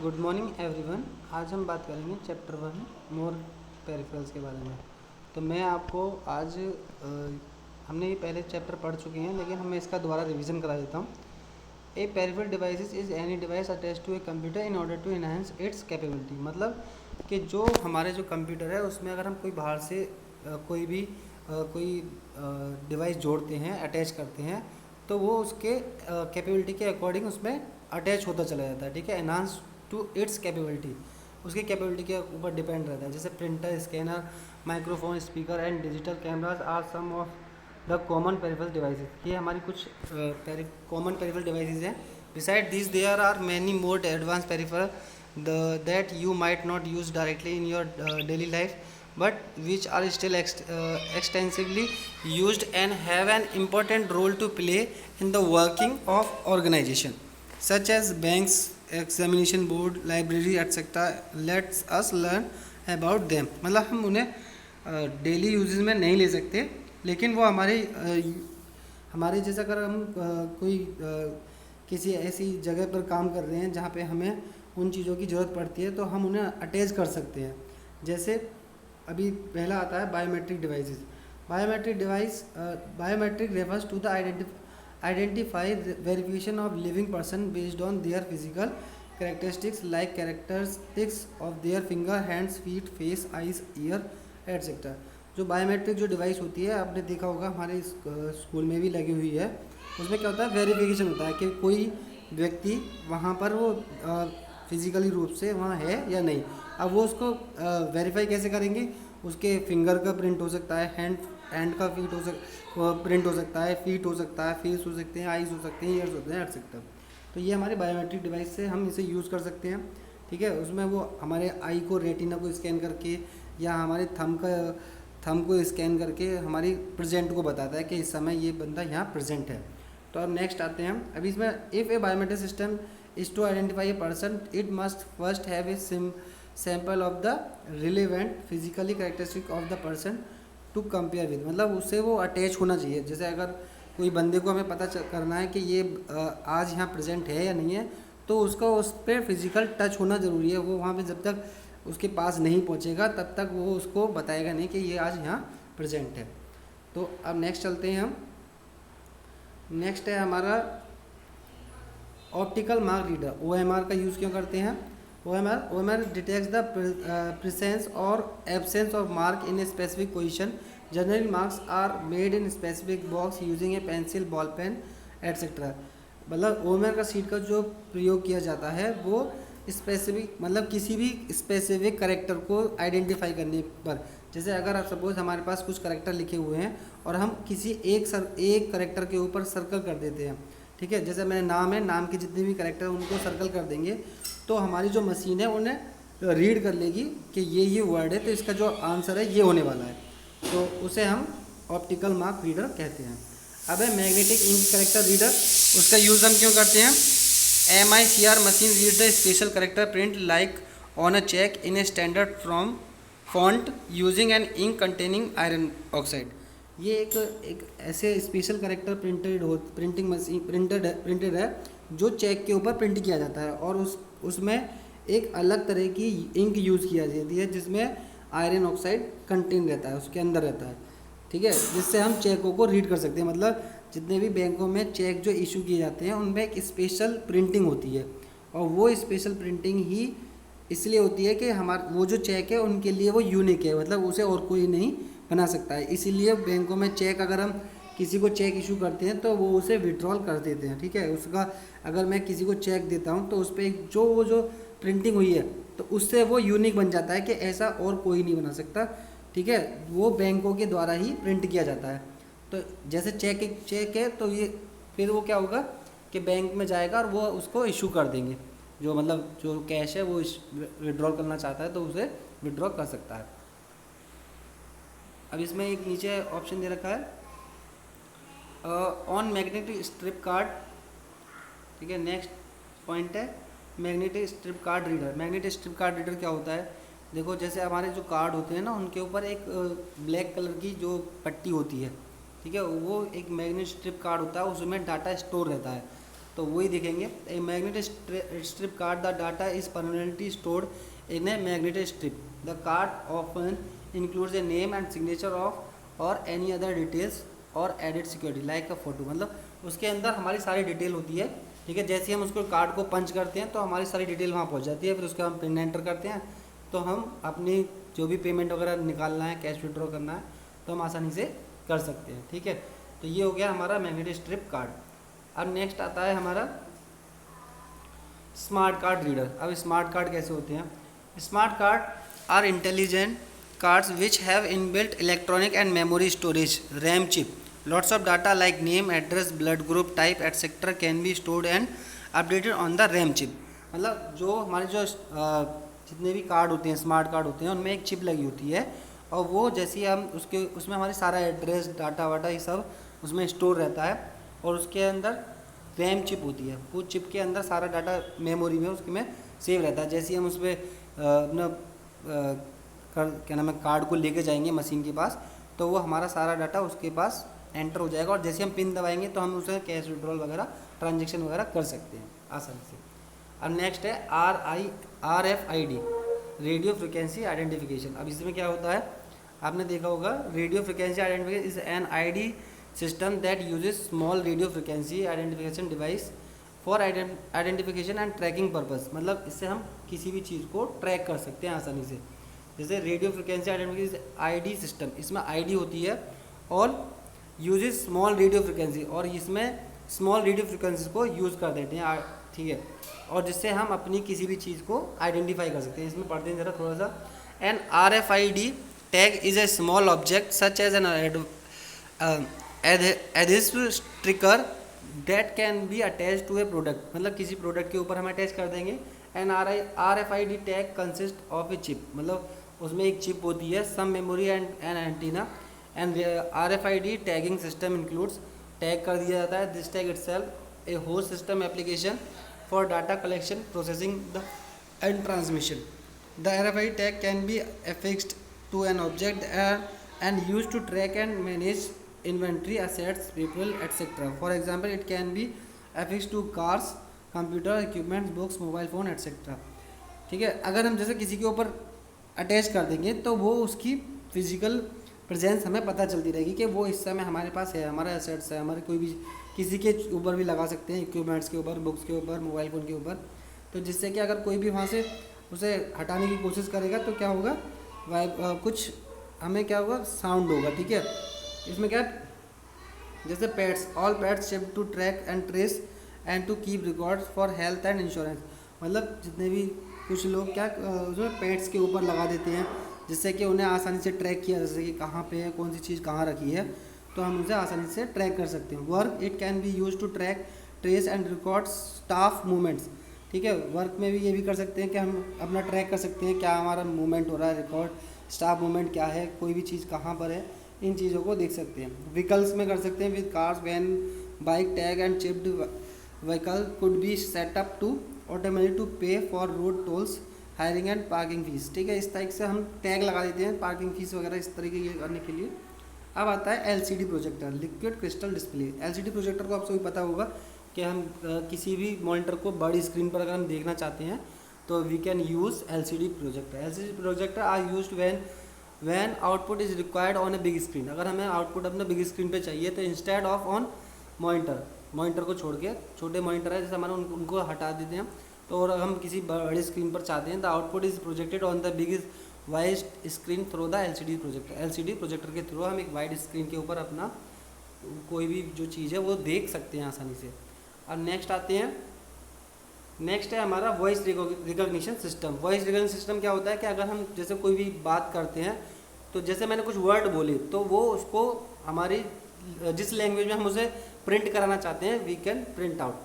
Good morning everyone. आज हम बात करेंगे चैप्टर 1 मोर पेरिफेरल्स के बारे में। तो मैं आपको आज हमने ये पहले चैप्टर पढ़ चुके हैं, लेकिन मैं इसका दोबारा रिवीजन करा देता हूँ। A peripheral device is any device attach to a computer in order to enhance its capability. मतलब कि जो हमारे जो कंप्यूटर है उसमें अगर हम कोई बाहर से कोई डिवाइस जोड़ते हैं, अटैच करते हैं, तो वो उसके कैपेबिलिटी के अकॉर्डिंग उसमें अटैच होता चला जाता है। ठीक है, एनहांस टू इट्स कैपेबिलिटी, उसकी कैपेबिलिटी के ऊपर डिपेंड रहता है। जैसे printer, scanner, microphone, speaker and digital cameras are some of the common peripheral devices. ये हमारी कुछ कॉमन पेरिफेरल डिवाइसेस हैं। Beside this there are many more advance peripheral that you might not use directly in your daily life but which are still extensively used and have an important role to play in the working of organization such as banks, examination board, library etc. Let's us learn about them। मतलब हम उन्हें daily uses में नहीं ले सकते, लेकिन वो हमारे जैसा अगर हम कोई किसी ऐसी जगह पर काम कर रहे हैं जहाँ पे हमें उन चीज़ों की ज़रूरत पड़ती है, तो हम उन्हें अटैच कर सकते हैं। जैसे अभी पहला आता है biometric devices. Biometric refers to the identify verification of living person based on their physical characteristics like characteristics of their finger, hands, feet, face, eyes, ear etcetera. जो बायोमेट्रिक जो डिवाइस होती है, आपने देखा होगा हमारे स्कूल में भी लगी हुई है। उसमें क्या होता है, वेरिफिकेशन होता है कि कोई व्यक्ति वहाँ पर वो फिजिकली रूप से वहाँ है या नहीं। अब वो उसको वेरीफाई कैसे करेंगे? उसके फिंगर का प्रिंट हो सकता है, हैंड का प्रिंट हो सकता है, फीट हो सकता है, फेस हो सकते हैं, आईज हो सकते हैं, ईयर्स होते हैं, एटसेट्रा। तो ये हमारे बायोमेट्रिक डिवाइस से हम इसे यूज़ कर सकते हैं। ठीक है, उसमें वो हमारे आई को, रेटिना को स्कैन करके या हमारे थंब को स्कैन करके हमारी प्रेजेंट को बताता है कि इस समय ये बंदा यहाँ प्रेजेंट है। तो अब नेक्स्ट आते हैं हम। अभी इसमें if A biometric system is to identify a person, it must first have a sample of the relevant physically characteristic of the person to compare with। मतलब उससे वो अटैच होना चाहिए। जैसे अगर कोई बंदे को हमें पता करना है कि ये आज यहाँ प्रेजेंट है या नहीं है, तो उसका उस पर फिजिकल टच होना ज़रूरी है। वो वहाँ पे जब तक उसके पास नहीं पहुँचेगा तब तक वो उसको बताएगा नहीं कि ये आज यहाँ प्रेजेंट है। तो अब नेक्स्ट चलते हैं हम। नेक्स्ट है हमारा ऑप्टिकल मार्क रीडर। OMR का यूज़ क्यों करते हैं? OMR डिटेक्ट्स द प्रेजेंस और absence of mark in a specific position. Generally marks are made in specific box using a pencil, ball pen etcetera. मतलब OMR का sheet का जो प्रयोग किया जाता है वो स्पेसिफिक, मतलब किसी भी स्पेसिफिक कैरेक्टर को आइडेंटिफाई करने पर। जैसे अगर आप सपोज हमारे पास कुछ कैरेक्टर लिखे हुए हैं और हम किसी एक कैरेक्टर के ऊपर सर्कल कर देते हैं। ठीक है, जैसे मेरा नाम है, नाम के जितने भी कैरेक्टर उनको सर्कल कर देंगे, तो हमारी जो मशीन है उन्हें रीड कर लेगी कि ये वर्ड है, तो इसका जो आंसर है ये होने वाला है। तो उसे हम ऑप्टिकल मार्क रीडर कहते हैं। अब है मैग्नेटिक इंक कैरेक्टर रीडर। उसका यूज़ हम क्यों करते हैं? MICR machine read the special character print like on a cheque in a standard from font using an ink containing iron oxide. ये एक ऐसे स्पेशल कैरेक्टर प्रिंटेड है जो चेक के ऊपर प्रिंट किया जाता है, और उसमें एक अलग तरह की इंक यूज़ किया जाती है जिसमें आयरन ऑक्साइड कंटेन रहता है, उसके अंदर रहता है। ठीक है, जिससे हम चेकों को रीड कर सकते हैं। मतलब जितने भी बैंकों में चेक जो इशू किए जाते हैं उनमें एक स्पेशल प्रिंटिंग होती है, और वो स्पेशल प्रिंटिंग ही इसलिए होती है कि हमारा वो जो चेक है उनके लिए वो यूनिक है, मतलब उसे और कोई नहीं बना सकता है। इसीलिए बैंकों में चेक, अगर हम किसी को चेक इशू करते हैं तो वो उसे विड्रॉल कर देते हैं। ठीक है, उसका अगर मैं किसी को चेक देता हूँ तो उस पर जो प्रिंटिंग हुई है तो उससे वो यूनिक बन जाता है कि ऐसा और कोई नहीं बना सकता। ठीक है, वो बैंकों के द्वारा ही प्रिंट किया जाता है। तो जैसे चेक है तो ये फिर वो क्या होगा कि बैंक में जाएगा और वो उसको इशू कर देंगे। जो कैश है वो विड्रॉल करना चाहता है तो उसे विड्रॉ कर सकता है। अब इसमें एक नीचे ऑप्शन दे रखा है ऑन मैग्नेटिक स्ट्रिप कार्ड। ठीक है, नेक्स्ट पॉइंट है magnetic strip card reader. Magnetic strip card reader क्या होता है? देखो, जैसे हमारे जो कार्ड होते हैं ना, उनके ऊपर एक ब्लैक कलर की जो पट्टी होती है, ठीक है, वो एक मैग्नेटिक स्ट्रिप कार्ड होता है, उसमें डाटा स्टोर रहता है। तो वही देखेंगे। A magnetic strip card, the data is permanently stored in a magnetic strip. The card often includes a name and signature of और एनी अदर डिटेल्स और एडिड सिक्योरिटी लाइक अ फोटो। मतलब उसके अंदर हमारी सारी डिटेल होती है, ठीक है। जैसे हम उसको कार्ड को पंच करते हैं तो हमारी सारी डिटेल वहाँ पहुँच जाती है, फिर उसका हम पिन एंटर करते हैं तो हम अपनी जो भी पेमेंट वगैरह निकालना है, कैश विड्रॉ करना है, तो हम आसानी से कर सकते हैं, ठीक है। तो ये हो गया हमारा मैग्नेटिक स्ट्रिप कार्ड। अब नेक्स्ट आता है हमारा स्मार्ट कार्ड रीडर। अब स्मार्ट कार्ड कैसे होते हैं? Smart card are intelligent cards which have inbuilt electronic and memory storage RAM chip. Lots of data like name, address, blood group, type etcetera can be stored and updated on the RAM chip. मतलब जो हमारे जो जितने भी card होते हैं, smart card होते हैं, उनमें एक चिप लगी होती है और वो जैसे ही हम उसमें हमारे सारा एड्रेस, डाटा वाटा ये सब उसमें स्टोर रहता है और उसके अंदर रैम चिप होती है। वो चिप के अंदर सारा डाटा मेमोरी में उसके में सेव रहता है। जैसे ही हम उस पर अपना क्या नाम है कार्ड को लेके जाएंगे मशीन के पास, तो वो हमारा सारा डाटा उसके पास एंटर हो जाएगा और जैसे हम पिन दबाएंगे तो हम उसमें कैश विड्रॉल वगैरह, ट्रांजेक्शन वगैरह कर सकते हैं आसानी से। अब नेक्स्ट है RFID, रेडियो फ्रिक्वेंसी आइडेंटिफिकेशन। अब इसमें क्या होता है, आपने देखा होगा, radio frequency identification is an ID system that uses small radio frequency identification device for identification and tracking purpose. मतलब इससे हम किसी भी चीज़ को ट्रैक कर सकते हैं आसानी से। जैसे radio frequency identification ID system, इसमें ID होती है और यूजेस स्मॉल रेडियो फ्रिक्वेंसी, और इसमें स्मॉल रेडियो फ्रिक्वेंसी को यूज़ कर देते हैं, ठीक है, और जिससे हम अपनी किसी भी चीज़ को आइडेंटिफाई कर सकते हैं। इसमें पढ़ते हैं ज़रा थोड़ा सा। An RFID tag is a small object such as an adhesive sticker that can be attach to a product. मतलब किसी प्रोडक्ट के ऊपर हम अटैच कर देंगे। An RFID tag consist of a chip, मतलब उसमें एक चिप होती है, some memory and an antenna and RFID tagging system includes, tag कर दिया जाता है this tag itself a host system application for data collection, processing and transmission. The RFID tag can be affixed to an object and used to track and manage inventory, assets, people, etc. For example, it can be affixed to cars, computer equipment, books, mobile phone, etc. ठीक है। अगर हम जैसे किसी के ऊपर attach कर देंगे तो वो उसकी फिजिकल प्रेजेंस हमें पता चलती रहेगी कि वो इस समय हमारे पास है, हमारा एसेट्स है, हमारे कोई भी किसी के ऊपर भी लगा सकते हैं, इक्विपमेंट्स के ऊपर, बुक्स के ऊपर, मोबाइल फ़ोन के ऊपर। तो जिससे कि अगर कोई भी वहाँ से उसे हटाने की कोशिश करेगा तो क्या होगा, कुछ हमें क्या होगा, साउंड होगा, ठीक है। इसमें क्या, जैसे pets, all pets shift to track and trace and to keep records for health and insurance. मतलब जितने भी कुछ लोग क्या उसमें पेट्स के ऊपर लगा देते हैं जिससे कि उन्हें आसानी से ट्रैक किया, जैसे कि कहाँ पे है, कौन सी चीज़ कहाँ रखी है, तो हम उसे आसानी से ट्रैक कर सकते हैं। Work, it can be use to track, trace and record staff movements, ठीक है। वर्क में भी ये भी कर सकते हैं कि हम अपना ट्रैक कर सकते हैं क्या हमारा मूवमेंट हो रहा है, रिकॉर्ड स्टाफ मूवमेंट क्या है, कोई भी चीज़ कहाँ पर है, इन चीज़ों को देख सकते हैं। व्हीकल्स में कर सकते हैं, with cars, van, bike, tag and chipped vehicle could be set up to automatic to pay for road tolls, hiring and parking fees, ठीक है। इस तरीके से हम टैग लगा देते हैं, पार्किंग फीस वगैरह इस तरीके के करने के लिए। अब आता है LCD projector, liquid crystal display. LCD projector को आप सभी पता होगा कि हम किसी भी मॉनिटर को बड़ी स्क्रीन पर अगर हम देखना चाहते हैं तो we can use LCD projector. LCD projector are used when output is required on a big screen. अगर हमें आउटपुट अपने बिग स्क्रीन पे चाहिए तो इंस्टेड ऑफ ऑन मॉनिटर को छोड़ के छोटे मॉनिटर है जैसे हमारे उनको हटा देते हैं, तो और हम किसी बड़ी स्क्रीन पर चाहते हैं, the output is projected on the big wide screen through the LCD projector. LCD projector के थ्रू हम एक वाइड स्क्रीन के ऊपर अपना कोई भी जो चीज़ है वो देख सकते हैं आसानी से। अब नेक्स्ट आते हैं, नेक्स्ट है हमारा voice recognition system. Voice recognition system क्या होता है कि अगर हम जैसे कोई भी बात करते हैं तो जैसे मैंने कुछ वर्ड बोले तो वो उसको हमारी जिस लैंग्वेज में हम उसे प्रिंट कराना चाहते हैं वी कैन प्रिंट आउट,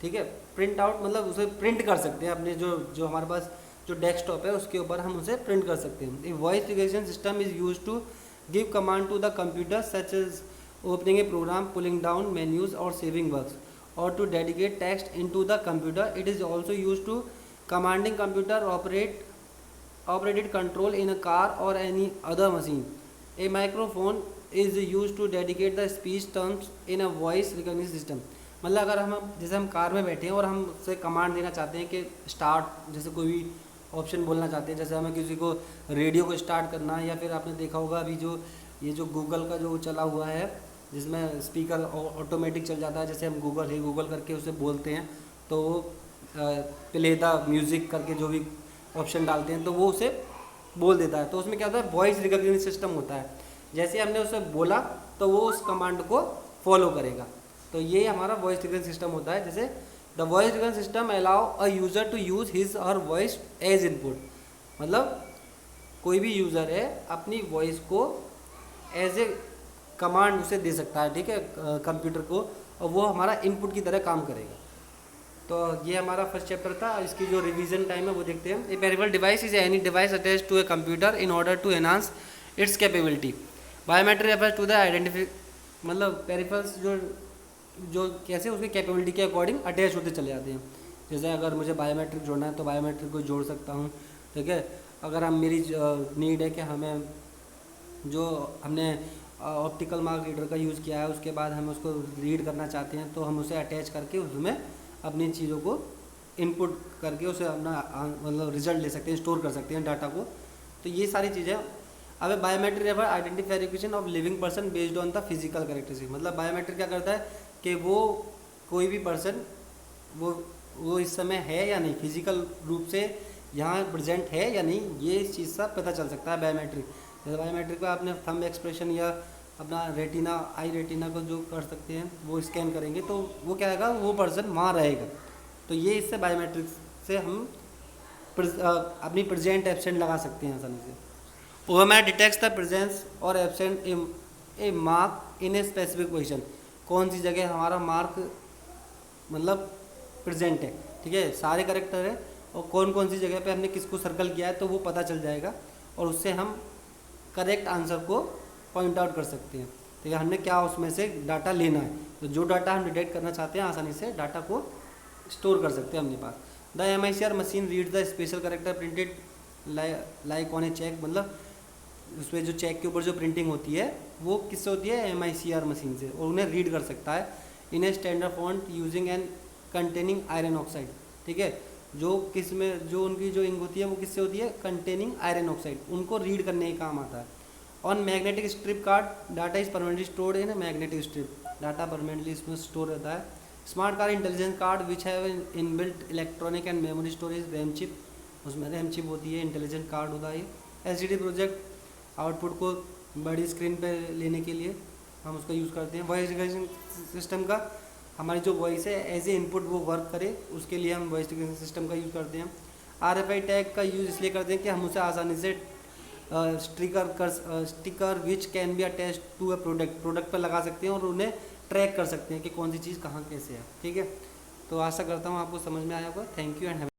ठीक है। प्रिंट आउट मतलब उसे प्रिंट कर सकते हैं अपने जो हमारे पास जो डेस्कटॉप है उसके ऊपर हम उसे प्रिंट कर सकते हैं। A voice recognition system is use to give command to the computer such as opening a program, pulling down menus और saving works or to dedicate text into the computer. It is also used to commanding computer operated control in a car or any other machine. A microphone is used to dedicate the speech terms in a voice recognition system. मतलब अगर हम जैसे हम car में बैठे हैं और हम उससे कमांड देना चाहते हैं कि स्टार्ट, जैसे कोई भी ऑप्शन बोलना चाहते हैं, जैसे हमें किसी को रेडियो को स्टार्ट करना है, या फिर आपने देखा होगा अभी जो ये जो गूगल का जो चला हुआ है जिसमें स्पीकर ऑटोमेटिक चल जाता है, जैसे हम गूगल है गूगल करके उसे बोलते हैं तो वो प्ले द म्यूज़िक करके जो भी ऑप्शन डालते हैं तो वो उसे बोल देता है। तो उसमें क्या होता है, वॉइस रिकॉग्निशन सिस्टम होता है, जैसे हमने उसे बोला तो वो उस कमांड को फॉलो करेगा। तो ये हमारा वॉइस रिकॉग्निशन सिस्टम होता है। जैसे the voice recognition system allow a user to use his or voice as input, मतलब कोई भी यूज़र है अपनी वॉइस को एज ए कमांड उसे दे सकता है, ठीक है, कंप्यूटर को, और वो हमारा इनपुट की तरह काम करेगा। तो ये हमारा फर्स्ट चैप्टर था। इसकी जो रिवीजन टाइम है वो देखते हैं। A peripheral device is any device attached to a computer in order to enhance its capability. Biometric refers to the identify, मतलब पेरिफेरल्स जो कैसे उसकी कैपेबिलिटी के अकॉर्डिंग अटैच होते चले जाते हैं। जैसे अगर मुझे बायोमेट्रिक जोड़ना है तो बायोमेट्रिक को जोड़ सकता हूँ, ठीक है। अगर हम मेरी नीड है कि हमें जो हमने ऑप्टिकल मार्क रीडर का यूज़ किया है उसके बाद हम उसको रीड करना चाहते हैं तो हम उसे अटैच करके उसमें अपनी चीज़ों को इनपुट करके उसे अपना मतलब रिजल्ट ले सकते हैं, स्टोर कर सकते हैं डाटा को। तो ये सारी चीज़ें। अब biometric refer identification of living person based on the physical characteristic, मतलब बायोमेट्रिक क्या करता है कि वो कोई भी पर्सन वो इस समय है या नहीं, फिजिकल रूप से यहाँ प्रेजेंट है या नहीं, ये इस चीज़ से पता चल सकता है बायोमेट्रिक। जैसे बायोमेट्रिक में आपने थंब एक्सप्रेशन या अपना रेटिना आई रेटिना को जो कर सकते हैं वो स्कैन करेंगे तो वो क्या आएगा, वो पर्सन वहाँ रहेगा। तो ये इससे बायोमेट्रिक से हम अपनी प्रेजेंट एब्सेंट लगा सकते हैं आसानी से। ओएमआर डिटेक्ट्स द प्रेजेंस और absent A mark in a specific position, कौन सी जगह हमारा मार्क मतलब प्रेजेंट है, ठीक है, सारे करेक्टर है और कौन कौन सी जगह पे हमने किसको सर्कल किया है तो वो पता चल जाएगा और उससे हम करेक्ट आंसर को पॉइंट आउट कर सकते हैं। तो ये हमने क्या उसमें से डाटा लेना है, तो जो डाटा हम डिटेक्ट करना चाहते हैं आसानी से डाटा को स्टोर कर सकते हैं अपने पास। The MICR machine read the special character printed like on a cheque, मतलब उसमें जो चेक के ऊपर जो प्रिंटिंग होती है वो किससे होती है, MICR मशीन से, और उन्हें रीड कर सकता है in a standard font using and containing iron oxide, ठीक है। जो किस में जो उनकी जो इंक होती है वो किससे होती है, कंटेनिंग आयरन ऑक्साइड, उनको रीड करने का काम आता है। On magnetic strip card data is permanently stored in magnetic strip, data permanently इसमें स्टोर रहता है। Smart car intelligence card which have inbuilt electronic and memory storage, RAM chip, उसमें रैम चिप होती है, इंटेलिजेंट कार्ड होता है। LCD project output को बड़ी स्क्रीन पे लेने के लिए हम उसका यूज़ करते हैं। वॉइस रिकग्निशन सिस्टम का हमारी जो वॉइस है एज ए इनपुट वो वर्क करे उसके लिए हम वॉइस रिकग्निशन सिस्टम का यूज़ करते हैं। RFID टैग का यूज़ इसलिए करते हैं कि हम उसे आसानी से sticker which can be attach to a product पर लगा सकते हैं और उन्हें ट्रैक कर सकते हैं कि कौन सी चीज़ कहाँ कैसे है, ठीक है। तो आशा करता हूँ आपको समझ में आया होगा। Thank you and